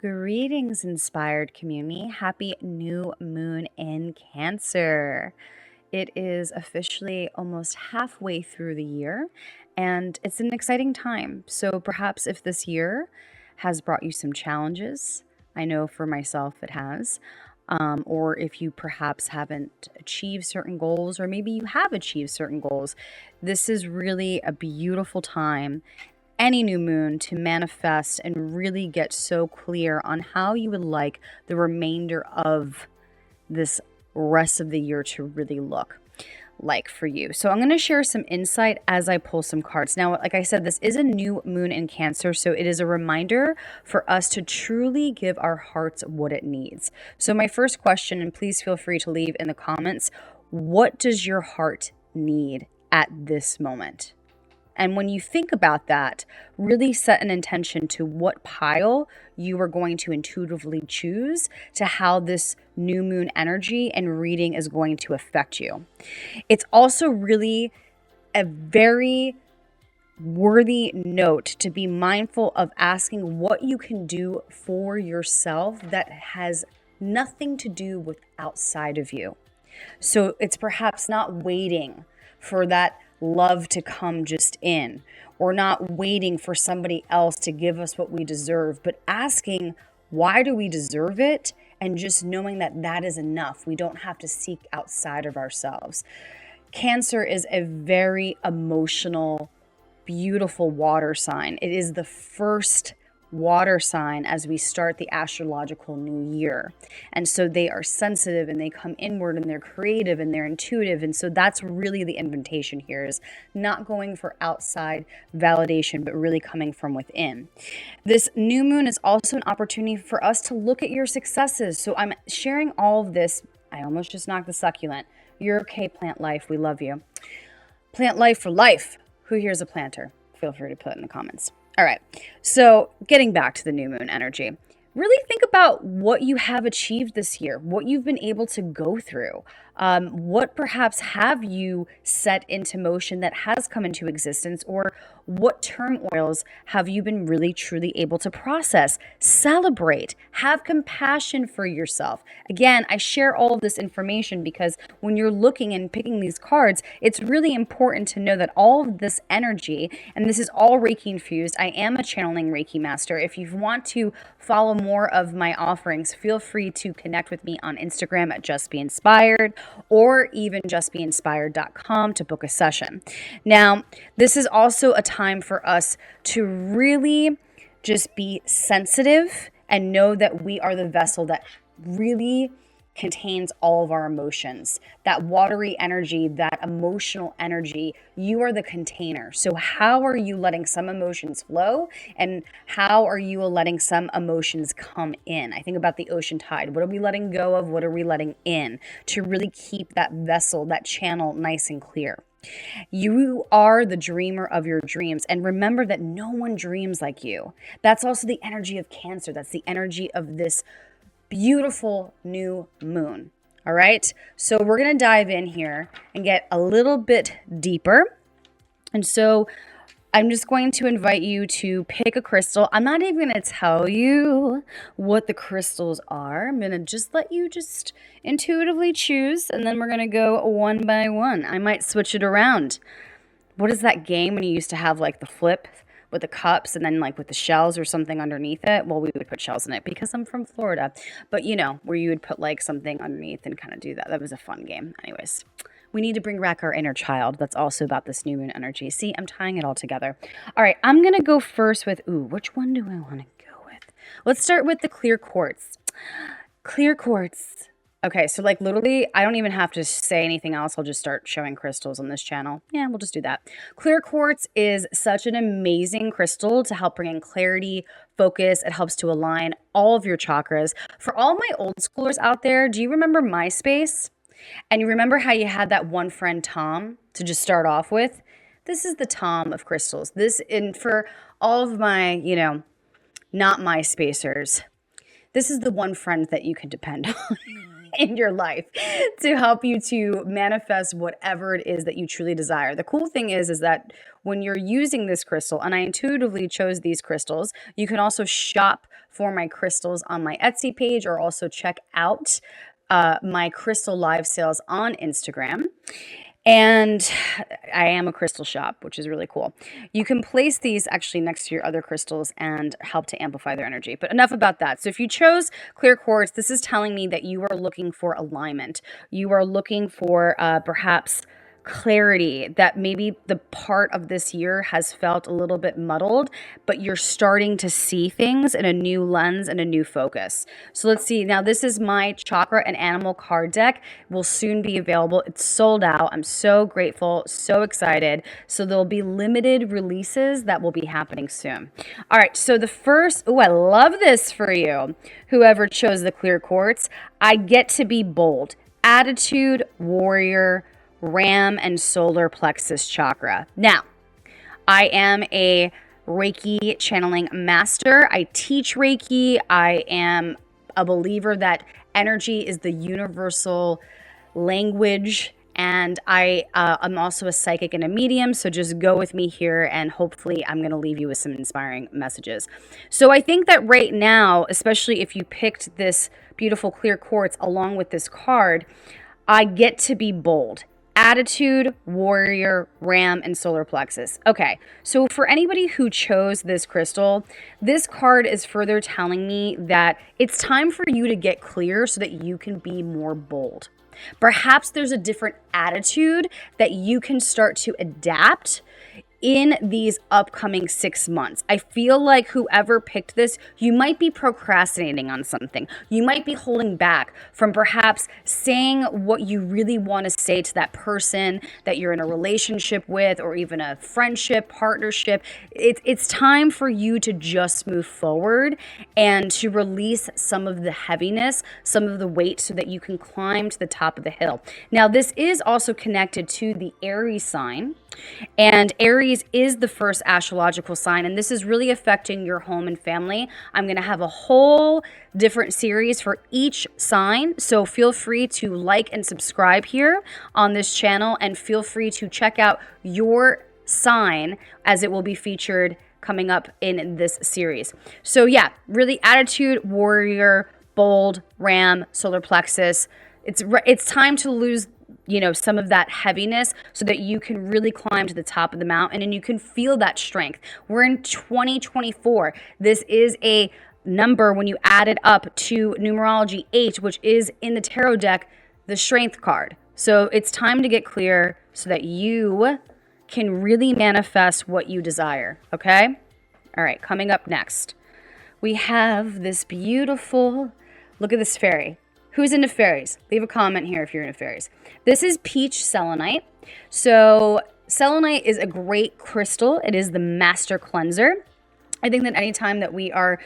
Greetings, inspired community. Happy new moon in Cancer. It is officially almost halfway through the year, and it's an exciting time. So, perhaps if this year has brought you some challenges, I know for myself it has, or if you perhaps haven't achieved certain goals, or maybe you have achieved certain goals, this is really a beautiful time any new moon to manifest and really get so clear on how you would like the remainder of this rest of the year to really look like for you. So I'm going to share some insight as I pull some cards. Now, like I said, this is a new moon in Cancer, so it is a reminder for us to truly give our hearts what it needs. So my first question, and please feel free to leave in the comments, what does your heart need at this moment? And when you think about that, really set an intention to what pile you are going to intuitively choose to how this new moon energy and reading is going to affect you. It's also really a very worthy note to be mindful of asking what you can do for yourself that has nothing to do with outside of you. So it's perhaps not waiting for that love to come just in, or not waiting for somebody else to give us what we deserve, but asking, why do we deserve it? And just knowing that that is enough. We don't have to seek outside of ourselves. Cancer is a very emotional, beautiful water sign. It is the first water sign as we start the astrological new year. And so they are sensitive and they come inward and they're creative and they're intuitive. And so that's really the invitation here, is not going for outside validation, but really coming from within. This new moon is also an opportunity for us to look at your successes. So I'm sharing all of this. I almost just knocked the succulent. You're okay, plant life. We love you. Plant life for life. Who here's a planter? Feel free to put it in the comments. All right, so getting back to the new moon energy, really think about what you have achieved this year, what you've been able to go through. What perhaps have you set into motion that has come into existence, or what turmoils have you been really truly able to process? Celebrate, have compassion for yourself. Again, I share all of this information because when you're looking and picking these cards, it's really important to know that all of this energy, and this is all Reiki infused. I am a channeling Reiki master. If you want to follow more of my offerings, feel free to connect with me on Instagram at Just Be Inspired, or even justbeinspired.com to book a session. Now, this is also a time for us to really just be sensitive and know that we are the vessel that really contains all of our emotions. That watery energy, that emotional energy, you are the container. So how are you letting some emotions flow, and how are you letting some emotions come in? I think about the ocean tide. What are we letting go of? What are we letting in to really keep that vessel, that channel nice and clear? You are the dreamer of your dreams. And remember that no one dreams like you. That's also the energy of Cancer. That's the energy of this beautiful new moon. All right. So we're going to dive in here and get a little bit deeper. And so I'm just going to invite you to pick a crystal. I'm not even going to tell you what the crystals are. I'm going to just let you just intuitively choose, and then we're going to go one by one. I might switch it around. What is that game when you used to have like the flip with the cups and then like with the shells or something underneath it? Well, we would put shells in it because I'm from Florida. But you know, where you would put like something underneath and kind of do that. That was a fun game. Anyways, we need to bring back our inner child. That's also about this new moon energy. See, I'm tying it all together. All right, I'm going to go first with, which one do I want to go with? Let's start with the clear quartz. Clear quartz. Okay, so like literally, I don't even have to say anything else. I'll just start showing crystals on this channel. Yeah, we'll just do that. Clear quartz is such an amazing crystal to help bring in clarity, focus. It helps to align all of your chakras. For all my old schoolers out there, do you remember MySpace? And you remember how you had that one friend, Tom, to just start off with? This is the Tom of crystals. And for all of my, not MySpacers, this is the one friend that you can depend on. in your life to help you to manifest whatever it is that you truly desire. The cool thing is that when you're using this crystal, and I intuitively chose these crystals, you can also shop for my crystals on my Etsy page, or also check out my crystal live sales on Instagram. And I am a crystal shop, which is really cool. You can place these actually next to your other crystals and help to amplify their energy. But enough about that. So if you chose clear quartz, this is telling me that you are looking for alignment. You are looking for perhaps clarity, that maybe the part of this year has felt a little bit muddled, but you're starting to see things in a new lens and a new focus. So let's see. Now, this is my chakra and animal card deck. Will soon be available. It's sold out. I'm so grateful, so excited. So there'll be limited releases that will be happening soon. All right. So the first, I love this for you. Whoever chose the clear quartz, I get to be bold. Attitude, warrior, Ram, and solar plexus chakra. Now, I am a Reiki channeling master. I teach Reiki. I am a believer that energy is the universal language, and I'm also a psychic and a medium. So just go with me here, and hopefully I'm going to leave you with some inspiring messages. So I think that right now, especially if you picked this beautiful clear quartz along with this card, I get to be bold. Attitude, warrior, Ram, and solar plexus. Okay, so for anybody who chose this crystal, this card is further telling me that it's time for you to get clear so that you can be more bold. Perhaps there's a different attitude that you can start to adapt in these upcoming 6 months. I feel like whoever picked this, you might be procrastinating on something. You might be holding back from perhaps saying what you really want to say to that person that you're in a relationship with, or even a friendship, partnership. It's time for you to just move forward and to release some of the heaviness, some of the weight, so that you can climb to the top of the hill. Now, this is also connected to the Aries sign. And Aries is the first astrological sign, and this is really affecting your home and family. I'm going to have a whole different series for each sign, so feel free to like and subscribe here on this channel, and feel free to check out your sign as it will be featured coming up in this series. So yeah, really attitude, warrior, bold, Ram, solar plexus. It's time to lose some of that heaviness so that you can really climb to the top of the mountain and you can feel that strength. We're in 2024. This is a number, when you add it up to numerology 8, which is in the tarot deck, the strength card. So it's time to get clear so that you can really manifest what you desire. Okay? All right, coming up next, we have this beautiful, look at this fairy. Who's into fairies? Leave a comment here if you're into fairies. This is peach selenite. So selenite is a great crystal. It is the master cleanser. I think that anytime that we are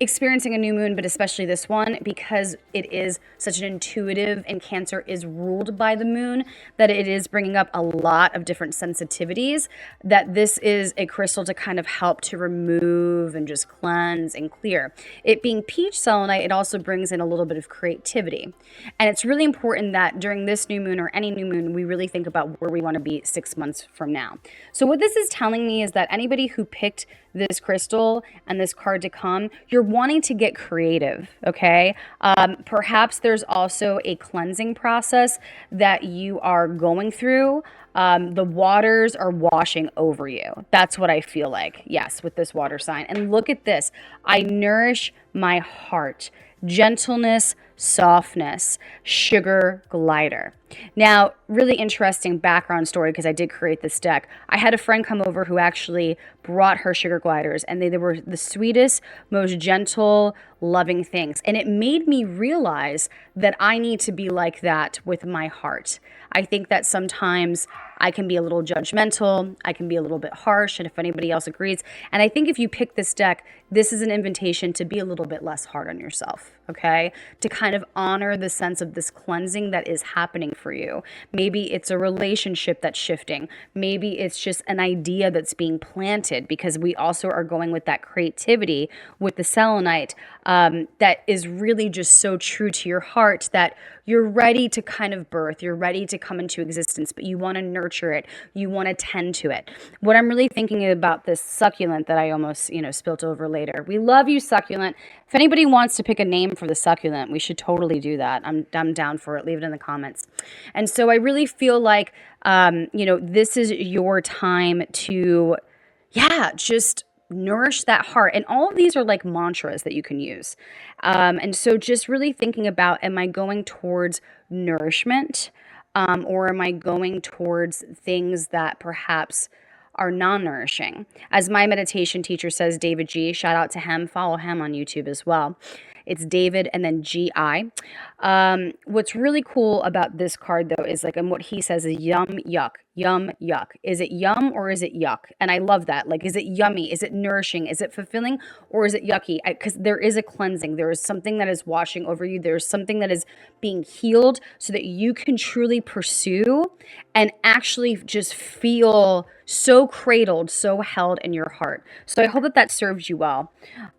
experiencing a new moon, but especially this one, because it is such an intuitive, and Cancer is ruled by the moon, that it is bringing up a lot of different sensitivities, that this is a crystal to kind of help to remove and just cleanse and clear. It being peach selenite, it also brings in a little bit of creativity. And it's really important that during this new moon, or any new moon, we really think about where we want to be 6 months from now. So what this is telling me is that anybody who picked this crystal and this card to come, you're wanting to get creative, okay? Perhaps there's also a cleansing process that you are going through. The waters are washing over you. That's what I feel like, yes, with this water sign. And look at this. I nourish my heart. Gentleness, softness, sugar glider. Now, really interesting background story, because I did create this deck. I had a friend come over who actually brought her sugar gliders, and they were the sweetest, most gentle, loving things. And it made me realize that I need to be like that with my heart. I think that sometimes I can be a little judgmental. I can be a little bit harsh. And if anybody else agrees, and I think if you pick this deck, this is an invitation to be a little bit less hard on yourself, okay? To kind of honor the sense of this cleansing that is happening for you. Maybe it's a relationship that's shifting. Maybe it's just an idea that's being planted, because we also are going with that creativity with the selenite, that is really just so true to your heart, that you're ready to kind of birth, you're ready to come into existence, but you want to nurture it, you want to tend to it. What I'm really thinking about this succulent that I almost, spilt over later. We love you, succulent. If anybody wants to pick a name for the succulent, we should totally do that. I'm down for it. Leave it in the comments. And so I really feel like, this is your time to, just nourish that heart. And all of these are like mantras that you can use. And so just really thinking about, am I going towards nourishment, or am I going towards things that perhaps are non-nourishing? As my meditation teacher says, David G, shout out to him, follow him on YouTube as well. It's David and then GI. What's really cool about this card though is and what he says is yum, yuck, yum, yuck. Is it yum or is it yuck? And I love that. Is it yummy? Is it nourishing? Is it fulfilling? Or is it yucky? Because there is a cleansing. There is something that is washing over you. There's something that is being healed so that you can truly pursue and actually just feel so cradled, so held in your heart. So I hope that serves you well.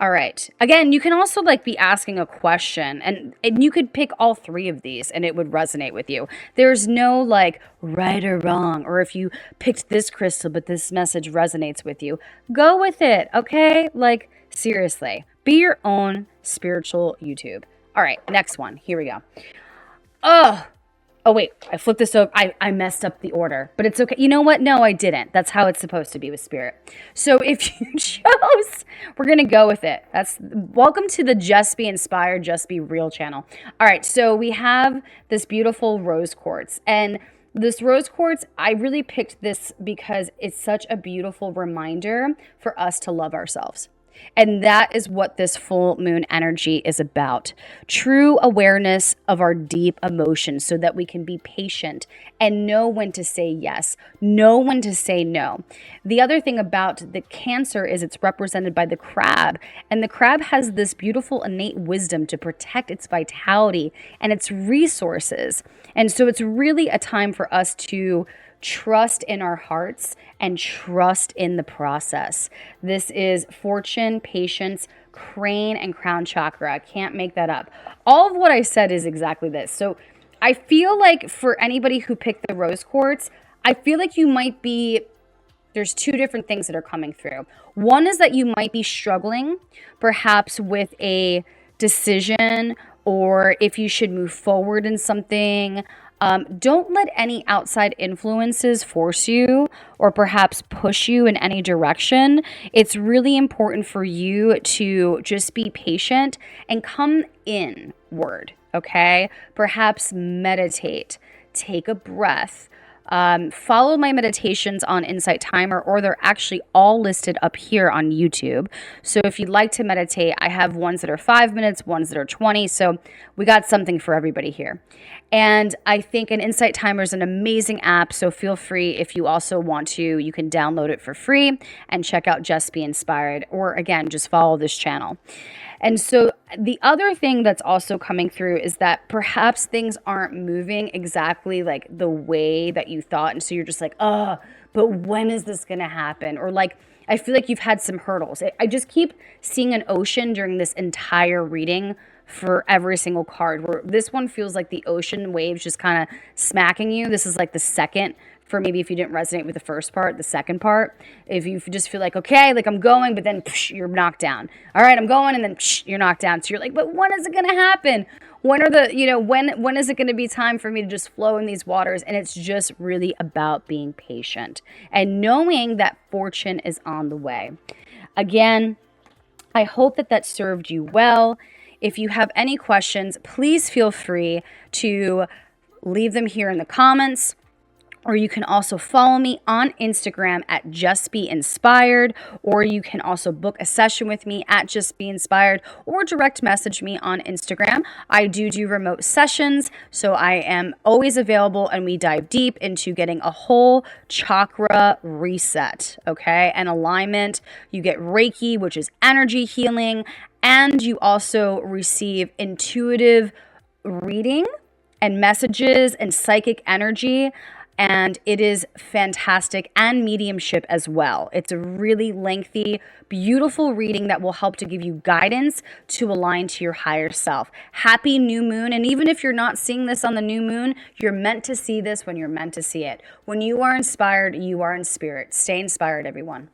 All right. Again, you can also be asking a question, and you could pick all three of these and it would resonate with you. There's no right or wrong, or if you picked this crystal but this message resonates with you, go with it, okay? Seriously, be your own spiritual YouTube. All right, next one. Here we go. Oh, wait, I flipped this over. I messed up the order, but it's okay. You know what? No, I didn't. That's how it's supposed to be with spirit. So if you chose, we're going to go with it. Welcome to the Just Be Inspired, Just Be Real channel. All right, so we have this beautiful rose quartz, and this rose quartz, I really picked this because it's such a beautiful reminder for us to love ourselves. And that is what this full moon energy is about. True awareness of our deep emotions so that we can be patient and know when to say yes, know when to say no. The other thing about the Cancer is it's represented by the crab. And the crab has this beautiful innate wisdom to protect its vitality and its resources. And so it's really a time for us to trust in our hearts and trust in the process. This is fortune, patience, crane, and crown chakra. I can't make that up. All of what I said is exactly this. So I feel like for anybody who picked the rose quartz, I feel like there's two different things that are coming through. One is that you might be struggling perhaps with a decision, or if you should move forward in something. Don't let any outside influences force you or perhaps push you in any direction. It's really important for you to just be patient and come inward, okay? Perhaps meditate, take a breath. Follow my meditations on Insight Timer, or they're actually all listed up here on YouTube. So if you'd like to meditate, I have ones that are 5 minutes, ones that are 20. So we got something for everybody here. And I think an Insight Timer is an amazing app. So feel free, if you also want to, you can download it for free and check out Just Be Inspired, or again, just follow this channel. And so the other thing that's also coming through is that perhaps things aren't moving exactly the way that you thought. And so you're just but when is this going to happen? Or I feel like you've had some hurdles. I just keep seeing an ocean during this entire reading for every single card, where this one feels like the ocean waves just kind of smacking you. This is the second, for maybe if you didn't resonate with the first part, the second part. If you just feel okay, I'm going, but then you're knocked down. All right, I'm going, and then you're knocked down. So you're but when is it going to happen? When are when is it going to be time for me to just flow in these waters? And it's just really about being patient and knowing that fortune is on the way. Again, I hope that served you well. If you have any questions, please feel free to leave them here in the comments, Or you can also follow me on Instagram at Just Be Inspired, or you can also book a session with me at Just Be Inspired, or direct message me on Instagram. I do remote sessions, so I am always available, and we dive deep into getting a whole chakra reset, okay, and alignment. You get Reiki, which is energy healing, and you also receive intuitive reading and messages and psychic energy, and it is fantastic, and mediumship as well. It's a really lengthy, beautiful reading that will help to give you guidance to align to your higher self. Happy new moon. And even if you're not seeing this on the new moon, you're meant to see this when you're meant to see it. When you are inspired, you are in spirit. Stay inspired, everyone.